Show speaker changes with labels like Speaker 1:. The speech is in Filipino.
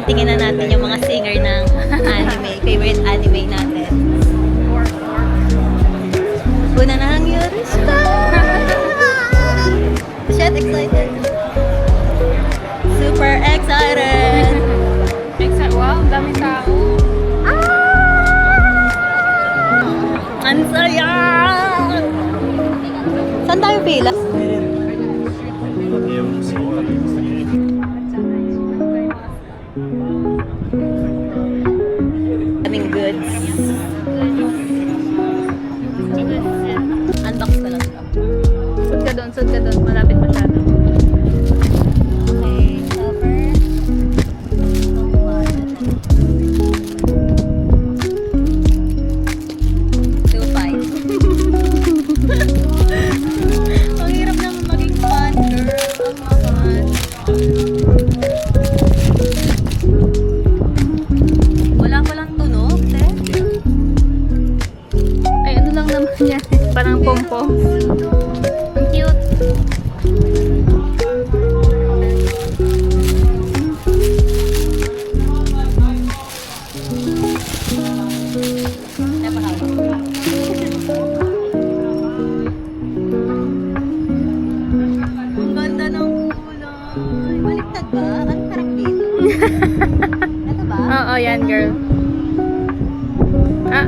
Speaker 1: Ayan, tingnan na natin yung mga singer ng anime. Favorite anime natin. Una na ang Yurista! Shit, excited. Super excited!
Speaker 2: Wow, daming tao.
Speaker 1: Ang saya! Saan tayo pila? Daming goods. Unbox ko lang ito.
Speaker 2: Sud ka doon. Malapit masyado.
Speaker 1: Okay, cover. Two five. Ang hirap naman maging fan, girl. Ang mahal. Wala palang tunog, te.
Speaker 2: Ay, ano lang naman yan. Parang pompom. Ang cute.
Speaker 1: Napakahawak. Ang ganda ng kulay. Baliktad ba? Ang harap dito. Ito ba?
Speaker 2: Oo, yan girl. Ah,